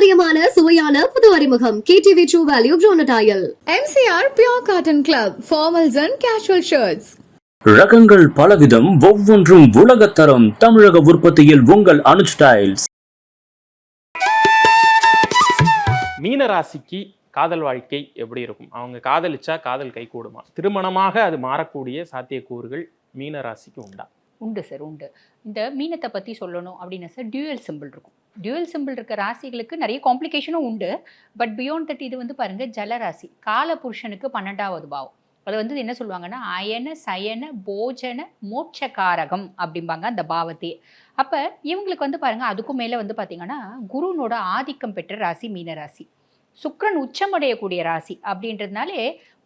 பாரம்பரியமான சுவையான புது அறிமுகம் KTV True Value Bronatile. MCR Pure Cotton Club, formals and casual shirts. ரகங்கள் பலவிதம், ஒவ்வொன்றும் உலகத்தரம். தமிழக உற்பத்தியில் உங்கள் அனுஜ் டைல்ஸ். மீனராசிக்கு காதல் வாழ்க்கை எப்படி இருக்கும்? அவங்க காதலிச்சா காதல் கைகூடுமா? திருமணமாக அது மாறக்கூடிய சாத்தியக்கூறுகள் மீனராசிக்கு உண்டா? உண்டு சார், உண்டு. இந்த மீனத்தை பற்றி சொல்லணும் அப்படின்னா சார், டியூயல் சிம்பிள் இருக்கும். டியூயல் சிம்பிள் இருக்க ராசிகளுக்கு நிறைய காம்ப்ளிகேஷனும் உண்டு. பட் பியாண்ட் தட் இது வந்து பாருங்கள், ஜலராசி. கால புருஷனுக்கு 12வது பாவம். அது வந்து என்ன சொல்லுவாங்கன்னா, அயன சயன போஜன மோட்சகாரகம் அப்படிம்பாங்க அந்த பாவத்தையே. அப்போ இவங்களுக்கு வந்து பாருங்கள், அதுக்கும் மேலே வந்து பார்த்திங்கன்னா குருனோட ஆதிக்கம் பெற்ற ராசி மீனராசி. சுக்கிரன் உச்சமடையக்கூடிய ராசி அப்படின்றதுனாலே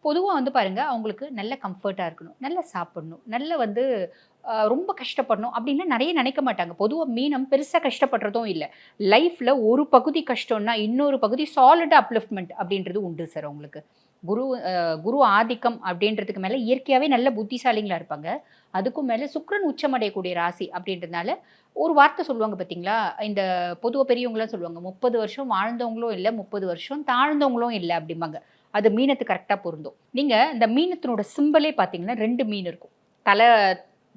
பொதுவாக வந்து பாருங்கள், அவங்களுக்கு நல்ல கம்ஃபர்ட்டாக இருக்கணும், நல்லா சாப்பிடணும், நல்ல வந்து ரொம்ப கஷ்டப்படணும் அப்படின்னு நிறைய நினைக்க மாட்டாங்க. பொதுவாக மீனம் பெருசாக கஷ்டப்படுறதும் இல்லை. லைஃப்பில் ஒரு பகுதி கஷ்டம்னா இன்னொரு பகுதி சாலிட் அப்லிஃப்ட்மெண்ட் அப்படின்றது உண்டு சார் அவங்களுக்கு. குரு ஆதிக்கம் அப்படின்றதுக்கு மேலே இயற்கையாகவே நல்ல புத்திசாலிங்களாக இருப்பாங்க. அதுக்கும் மேலே சுக்கிரன் உச்சமடையக்கூடிய ராசி அப்படின்றதுனால ஒரு வார்த்தை சொல்லுவாங்க பார்த்தீங்களா, இந்த பொதுவாக பெரியவங்களாம் சொல்லுவாங்க, 30 வருஷம் வாழ்ந்தவங்களும் இல்லை, 30 வருஷம் தாழ்ந்தவங்களும் இல்லை அப்படிம்பாங்க. அது மீனத்துக்கு கரெக்டாக பொருந்தும். நீங்கள் இந்த மீனத்தினோட சிம்பிளே பார்த்தீங்கன்னா 2 மீன் இருக்கும்.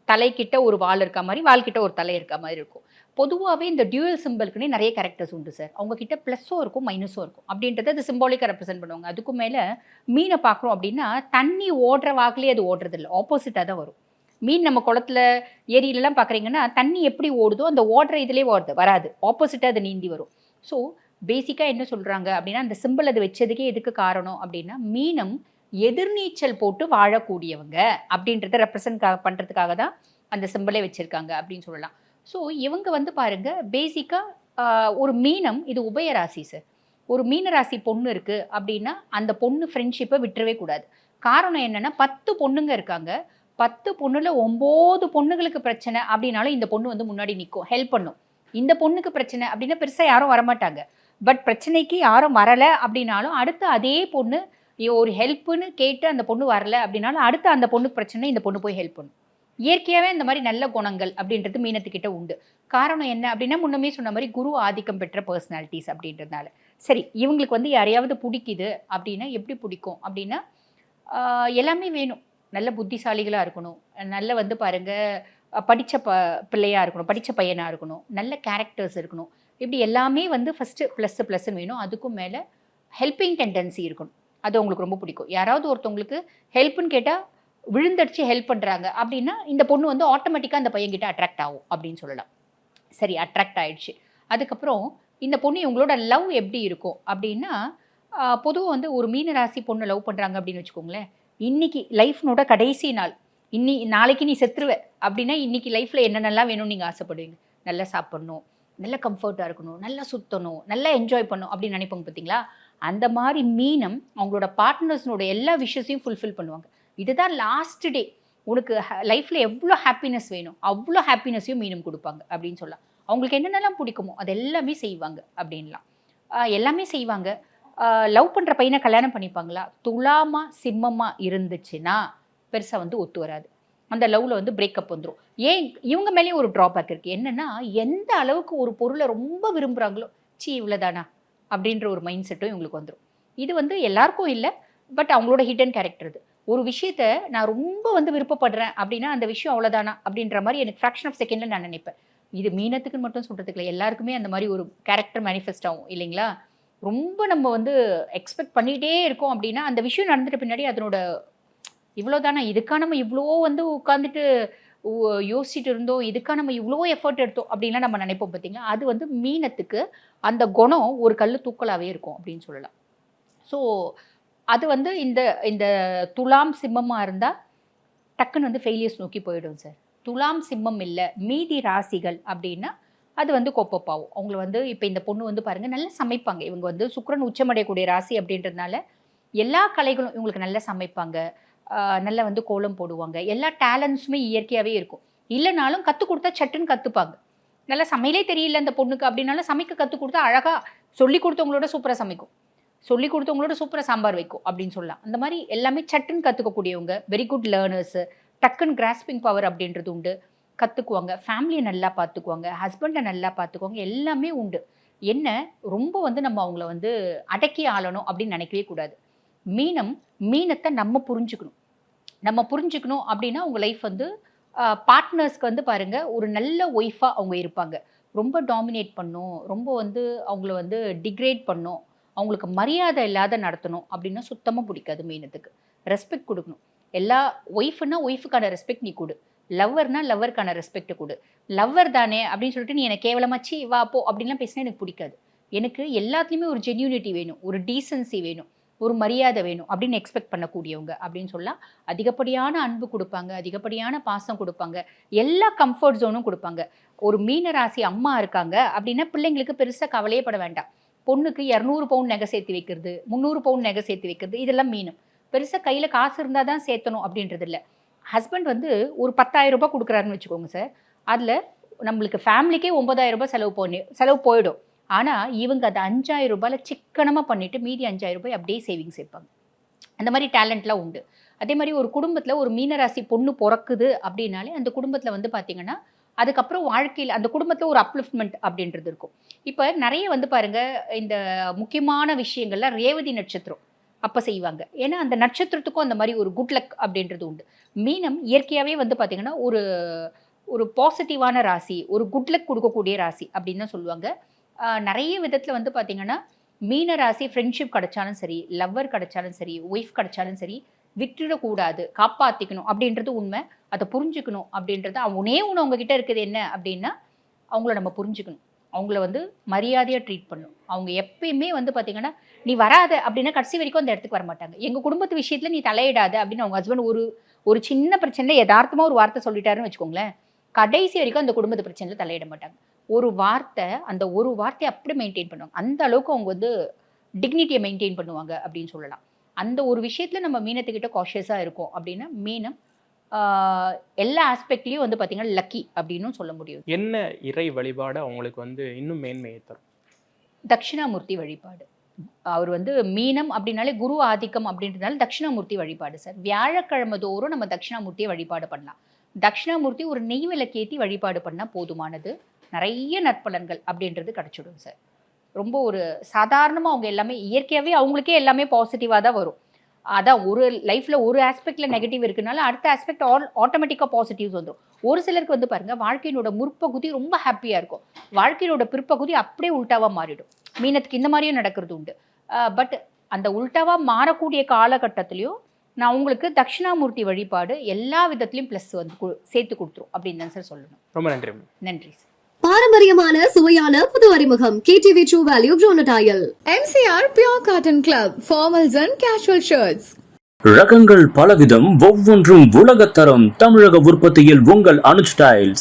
தலைக்கிட்ட ஒரு வால் இருக்க மாதிரி, வால்கிட்ட ஒரு தலை இருக்க மாதிரி இருக்கும். பொதுவாகவே இந்த டியூயல் சிம்பிளுக்குன்னே நிறைய கேரக்டர்ஸ் உண்டு சார். அவங்க கிட்ட ப்ளஸ்ஸும் இருக்கும் மைனஸும் இருக்கும் அப்படின்றத அது சிம்பாலிக்காக ரெப்ரசென்ட் பண்ணுவாங்க. அதுக்கும் மேலே மீனை பார்க்குறோம் அப்படின்னா தண்ணி ஓடுற வாக்குலேயே அது ஓடுறதில்லை, ஆப்போசிட்டாக தான் வரும். மீன் நம்ம குளத்துல ஏரியிலலாம் பார்க்குறீங்கன்னா தண்ணி எப்படி ஓடுதோ அந்த ஓடுற இதுலேயே வராது, ஆப்போசிட்டாக அது நீந்தி வரும். ஸோ பேசிக்காக என்ன சொல்கிறாங்க அப்படின்னா, அந்த சிம்பிள் அது வச்சதுக்கே எதுக்கு காரணம் அப்படின்னா, மீனம் எதிர்நீச்சல் போட்டு வாழக்கூடியவங்க அப்படின்றத ரெப்ரசன்ட் பண்ணுறதுக்காக தான் அந்த சிம்பிளே வச்சுருக்காங்க அப்படின்னு சொல்லலாம். ஸோ இவங்க வந்து பாருங்கள், பேசிக்காக ஒரு மீனம் இது உபயராசி சார். ஒரு மீனராசி பொண்ணு இருக்குது அப்படின்னா அந்த பொண்ணு ஃப்ரெண்ட்ஷிப்பை விட்டுறவே கூடாது. காரணம் என்னென்னா, 10 பொண்ணுங்க இருக்காங்க, 10 பொண்ணுல 9 பொண்ணுங்களுக்கு பிரச்சனை அப்படின்னாலும் இந்த பொண்ணு வந்து முன்னாடி நிற்கும், ஹெல்ப் பண்ணும். இந்த பொண்ணுக்கு பிரச்சனை அப்படின்னா பெருசாக யாரும் வரமாட்டாங்க. பட் பிரச்சனைக்கு யாரும் வரலை அப்படின்னாலும் அடுத்து அதே பொண்ணு ஒரு ஹெல்ப்புன்னு கேட்டு அந்த பொண்ணு வரலை அப்படின்னாலும் அடுத்து அந்த பொண்ணுக்கு பிரச்சனை இந்த பொண்ணு போய் ஹெல்ப் பண்ணும். இயற்கையாகவே இந்த மாதிரி நல்ல குணங்கள் அப்படின்றது மீனத்துக்கிட்ட உண்டு. காரணம் என்ன அப்படின்னா, முன்னமே சொன்ன மாதிரி குரு ஆதிக்கம் பெற்ற பர்சனாலிட்டிஸ் அப்படின்றதுனால. சரி, இவங்களுக்கு வந்து யாரையாவது பிடிக்குது அப்படின்னா எப்படி பிடிக்கும் அப்படின்னா, எல்லாமே வேணும். நல்ல புத்திசாலிகளாக இருக்கணும், நல்ல வந்து பாருங்கள் படித்த பிள்ளையாக இருக்கணும், படித்த பையனாக இருக்கணும், நல்ல கேரக்டர்ஸ் இருக்கணும். இப்படி எல்லாமே வந்து ஃபஸ்ட்டு ப்ளஸ்ன்னு வேணும். அதுக்கும் மேலே ஹெல்பிங் டெண்டன்சி இருக்கணும். அது உங்களுக்கு ரொம்ப பிடிக்கும். யாராவது ஒருத்தவங்களுக்கு ஹெல்ப்புன்னு கேட்டால் விழுந்தடிச்சு ஹெல்ப் பண்ணுறாங்க அப்படின்னா இந்த பொண்ணு வந்து ஆட்டோமேட்டிக்காக அந்த பையன்கிட்ட அட்ராக்ட் ஆகும் அப்படின்னு சொல்லலாம். சரி, அட்ராக்ட் ஆகிடுச்சு. அதுக்கப்புறம் இந்த பொண்ணு இவங்களோட லவ் எப்படி இருக்கும் அப்படின்னா, பொதுவாக வந்து ஒரு மீனராசி பொண்ணு லவ் பண்ணுறாங்க அப்படின்னு வச்சுக்கோங்களேன், இன்னைக்கு லைஃப்னோட கடைசி நாள், நாளைக்கு நீ செத்துருவ அப்படின்னா இன்னைக்கு லைஃப்பில் என்னென்னலாம் வேணும்னு நீங்கள் ஆசைப்படுவீங்க? நல்லா சாப்பிட்ணும், நல்ல கம்ஃபர்ட்டாக இருக்கணும், நல்லா சுற்றணும், நல்லா என்ஜாய் பண்ணணும் அப்படின்னு நினைப்பாங்க பார்த்தீங்களா? அந்த மாதிரி மீனம் அவங்களோட பார்ட்னர்ஸ்னோட எல்லா விஷயத்தையும் ஃபுல்ஃபில் பண்ணுவாங்க. இதுதான் லாஸ்ட் டே. உனக்கு லைஃப்பில் எவ்வளோ ஹாப்பினஸ் வேணும் அவ்வளோ ஹாப்பினஸையும் மீனம் கொடுப்பாங்க அப்படின்னு சொல்லலாம். அவங்களுக்கு என்னென்னலாம் பிடிக்குமோ அது எல்லாமே செய்வாங்க அப்படின்லாம். எல்லாமே செய்வாங்க. லவ் பண்ணுற பையனை கல்யாணம் பண்ணிப்பாங்களா? துலாமா சிம்மமாக இருந்துச்சுன்னா பெருசாக வந்து ஒத்து வராது. அந்த லவ்வில் வந்து பிரேக்கப் வந்துடும். ஏன் இவங்க மேலேயும் ஒரு ட்ராபேக் இருக்குது. என்னென்னா, எந்த அளவுக்கு ஒரு பொருளை ரொம்ப விரும்புகிறாங்களோ, இவ்வளோதானா அப்படின்ற ஒரு மைண்ட் செட்டும் இவங்களுக்கு வந்துடும். இது வந்து எல்லாருக்கும் இல்லை, பட் அவங்களோட ஹிடன் கேரக்டர் இது. ஒரு விஷயத்த நான் ரொம்ப வந்து விருப்பப்படுறேன் அப்படின்னா அந்த விஷயம் அவ்வளோதானா அப்படின்ற மாதிரி எனக்கு ஃப்ராக்ஷன் ஆஃப் செகண்டில் நான் நினைப்பேன். இது மீனத்துக்குன்னு மட்டும் சொல்கிறதுக்கு இல்லை, எல்லாருக்குமே அந்த மாதிரி ஒரு கேரக்டர் மேனிஃபெஸ்ட் ஆகும் இல்லைங்களா? ரொம்ப நம்ம வந்து எக்ஸ்பெக்ட் பண்ணிகிட்டே இருக்கோம் அப்படின்னா அந்த விஷயம் நடந்துட்டு பின்னாடி அதனோட இவ்வளோதானா, இதுக்காக நம்ம இவ்வளோ வந்து உட்காந்துட்டு யோசிச்சுட்டு இருந்தோம், இதுக்காக நம்ம இவ்வளோ எஃபர்ட் எடுத்தோம் அப்படின்லாம் நம்ம நினைப்போம் பார்த்தீங்களா? அது வந்து மீனத்துக்கு அந்த குணம் ஒரு கல் தூக்கலாகவே இருக்கும் அப்படின்னு சொல்லலாம். ஸோ அது வந்து இந்த துலாம் சிம்மமாக இருந்தால் டக்குன்னு வந்து ஃபெயிலியர்ஸ் நோக்கி போயிடும் சார். துலாம் சிம்மம் இல்லை, மீதி ராசிகள் அப்படின்னா அது வந்து கொப்பப்பாவும். அவங்கள வந்து இப்போ இந்த பொண்ணு வந்து பாருங்கள் நல்லா சமைப்பாங்க. இவங்க வந்து சுக்கிரன் உச்சமடையக்கூடிய ராசி அப்படின்றதுனால எல்லா கலைகளும் இவங்களுக்கு நல்லா சமைப்பாங்க, நல்லா வந்து கோலம் போடுவாங்க, எல்லா டேலண்ட்ஸுமே இயற்கையாகவே இருக்கும். இல்லைனாலும் கற்றுக் கொடுத்தா சட்டுன்னு கற்றுப்பாங்க. நல்லா சமையலே தெரியல அந்த பொண்ணுக்கு அப்படின்னாலும் சமைக்க கற்றுக் கொடுத்தா அழகாக சொல்லி கொடுத்தவங்களோட சூப்பராக சமைக்கும், சொல்லி கொடுத்தவங்களோட சூப்பராக சாம்பார் வைக்கும் அப்படின்னு சொல்லலாம். அந்த மாதிரி எல்லாமே சட்டுன்னு கற்றுக்கக்கூடியவங்க, வெரி குட் லேர்னர்ஸு, டக்குன்னு கிராஸ்பிங் பவர் அப்படின்றது உண்டு, கற்றுக்குவாங்க, ஃபேமிலியை நல்லா பார்த்துக்குவாங்க, ஹஸ்பண்டை நல்லா பார்த்துக்குவாங்க, எல்லாமே உண்டு. என்ன ரொம்ப வந்து நம்ம அவங்கள வந்து அடக்கி ஆளணும் அப்படின்னு நினைக்கவே கூடாது. மீனத்தை நம்ம புரிஞ்சுக்கணும் அப்படின்னா அவங்க லைஃப் வந்து பார்ட்னர்ஸ்க்கு வந்து பாருங்க ஒரு நல்ல ஒய்ஃபாக அவங்க இருப்பாங்க. ரொம்ப டாமினேட் பண்ணும், ரொம்ப வந்து அவங்கள வந்து டிக்ரேட் பண்ணும், அவங்களுக்கு மரியாதை இல்லாத நடத்தணும் அப்படின்னா சுத்தமாக பிடிக்காது மீனத்துக்கு. ரெஸ்பெக்ட் கொடுக்கணும். எல்லா ஒய்ஃப்னா ஒய்ஃபுக்கான ரெஸ்பெக்ட் நீ கொடு, லவ்வர்னா லவ்வருக்கான ரெஸ்பெக்ட் கொடு. லவ்வர் தானே அப்படின்னு சொல்லிட்டு நீ எனக்கு கேவலமாச்சு வா போ அப்படின்லாம் பேசினா எனக்கு பிடிக்காது. எனக்கு எல்லாத்துலேயுமே ஒரு ஜென்யூனிட்டி வேணும், ஒரு டீசன்சி வேணும், ஒரு மரியாதை வேணும் அப்படின்னு எக்ஸ்பெக்ட் பண்ணக்கூடியவங்க அப்படின்னு சொல்லலாம். அதிகப்படியான அன்பு கொடுப்பாங்க, அதிகப்படியான பாசம் கொடுப்பாங்க, எல்லா கம்ஃபர்ட் ஜோனும் கொடுப்பாங்க. ஒரு மீனராசி அம்மா இருக்காங்க அப்படின்னா பிள்ளைங்களுக்கு பெருசாக கவலையே பட வேண்டாம். பொண்ணுக்கு 200 பவுன் நகை சேர்த்து வைக்கிறது, 300 பவுன் நகை சேர்த்து வைக்கிறது, இதெல்லாம் மீனம். பெருசாக கையில் காசு இருந்தால் தான் சேர்த்தணும் அப்படின்றது இல்லை. ஹஸ்பண்ட் வந்து ஒரு 10,000 ரூபாய் கொடுக்குறாருன்னு வச்சுக்கோங்க சார், அதில் நம்மளுக்கு ஃபேமிலிக்கே 9,000 ரூபாய் செலவு போயிடும். ஆனால் இவங்க அதை 5,000 ரூபாயில் சிக்கனமாக பண்ணிவிட்டு மீதி 5,000 ரூபாய் அப்படியே சேவிங்ஸ் வைப்பாங்க. அந்த மாதிரி டேலண்ட்லாம் உண்டு. அதே மாதிரி ஒரு குடும்பத்தில் ஒரு மீனராசி பொண்ணு பிறக்குது அப்படின்னாலே அந்த குடும்பத்தில் வந்து பார்த்திங்கன்னா அதுக்கப்புறம் வாழ்க்கையில் அந்த குடும்பத்தில் ஒரு அப்லிஃப்ட்மெண்ட் அப்படின்றது இருக்கும். இப்போ நிறைய வந்து பாருங்கள் இந்த முக்கியமான விஷயங்கள்லாம் ரேவதி நட்சத்திரம் அப்போ செய்வாங்க. ஏன்னா அந்த நட்சத்திரத்துக்கும் அந்த மாதிரி ஒரு குட் லக் அப்படின்றது உண்டு. மீனம் இயற்கையாகவே வந்து பார்த்திங்கன்னா ஒரு பாசிட்டிவான ராசி, ஒரு குட் லக் கொடுக்கக்கூடிய ராசி அப்படின்னு தான் சொல்லுவாங்க. நிறைய விதத்தில் வந்து பார்த்திங்கன்னா மீன ராசி ஃப்ரெண்ட்ஷிப் கிடைச்சாலும் சரி, லவ்வர் கிடைச்சாலும் சரி, ஒய்ஃப் கிடைச்சாலும் சரி, விட்டுடக்கூடாது, காப்பாற்றிக்கணும் அப்படின்றது உண்மை. அதை புரிஞ்சுக்கணும் அப்படின்றது ஒன்னே ஒன்று அவங்கக்கிட்ட இருக்குது என்ன அப்படின்னா அவங்கள நம்ம புரிஞ்சுக்கணும், அவங்கள வந்து மரியாதையாக ட்ரீட் பண்ணணும். அவங்க எப்பயுமே வந்து பார்த்திங்கன்னா நீ வராத அப்படின்னா கடைசி வரைக்கும் அந்த இடத்துக்கு வரமாட்டாங்க. எங்கள் குடும்பத்து விஷயத்தில் நீ தலையிடாத அப்படின்னு அவங்க ஹஸ்பண்ட் ஒரு சின்ன பிரச்சனையில் யதார்த்தமாக ஒரு வார்த்தை சொல்லிட்டாருன்னு வச்சுக்கோங்களேன், கடைசி வரைக்கும் அந்த குடும்பத்து பிரச்சனையில் தலையிட மாட்டாங்க. அந்த ஒரு வார்த்தையை அப்படி மெயின்டைன் பண்ணுவாங்க. அந்த அளவுக்கு அவங்க வந்து டிக்னிட்டியை மெயின்டைன் பண்ணுவாங்க அப்படின்னு சொல்லலாம். அந்த ஒரு விஷயத்தில் நம்ம மீனத்துக்கிட்ட காஷியஸாக இருக்கோம் அப்படின்னா மீனம் எல்லா ஆஸ்பெக்ட்லேயும் வந்து பார்த்திங்கன்னா லக்கி அப்படின்னு சொல்ல முடியும். என்ன இறை வழிபாடு அவங்களுக்கு வந்து இன்னும் மேன்மையை தரும்? தட்சிணாமூர்த்தி வழிபாடு. அவர் வந்து மீனம் அப்படின்னாலே குரு ஆதிக்கம் அப்படின்றதுனால தட்சிணாமூர்த்தி வழிபாடு சார். வியாழக்கிழமை தோறும் நம்ம தட்சிணாமூர்த்தியை வழிபாடு பண்ணலாம். தட்சிணாமூர்த்தி ஒரு நெய் விளக்கேற்றி வழிபாடு பண்ணால் போதுமானது. நிறைய நற்பலன்கள் அப்படின்றது கிடச்சிடும் சார். ரொம்ப ஒரு சாதாரணமாக அவங்க எல்லாமே இயற்கையாகவே அவங்களுக்கே எல்லாமே பாசிட்டிவாக தான் வரும். அதான் ஒரு லைஃப்பில் ஒரு ஆஸ்பெக்டில் நெகட்டிவ் இருக்குனால அடுத்த ஆஸ்பெக்ட் ஆட்டோமேட்டிக்காக பாசிட்டிவ்ஸ் வந்துடும். ஒரு சிலருக்கு வந்து பாருங்கள் வாழ்க்கையினோட முற்பகுதி ரொம்ப ஹாப்பியாக இருக்கும், வாழ்க்கையினோட பிற்பகுதி அப்படியே உல்ட்டாவாக மாறிடும். மீனத்துக்கு இந்த மாதிரியும் நடக்கிறது உண்டு. பட் அந்த உல்ட்டாவாக மாறக்கூடிய காலகட்டத்திலையும் நான் உங்களுக்கு தட்சிணாமூர்த்தி வழிபாடு எல்லா விதத்துலையும் ப்ளஸ் வந்து சேர்த்து கொடுத்துரும் அப்படின்னு தான் சார் சொல்லணும். ரொம்ப நன்றி. நன்றி சார். பாரம்பரியமான சுவையான புது அறிமுகம் KTV True Value Bronatile. MCR Pure Cotton Club, formals and casual shirts. ரகங்கள் பலவிதம், ஒவ்வொன்றும் உலகத்தரம். தமிழக உற்பத்தியில் உங்கள் அனுஜ் ஸ்டைல்ஸ்.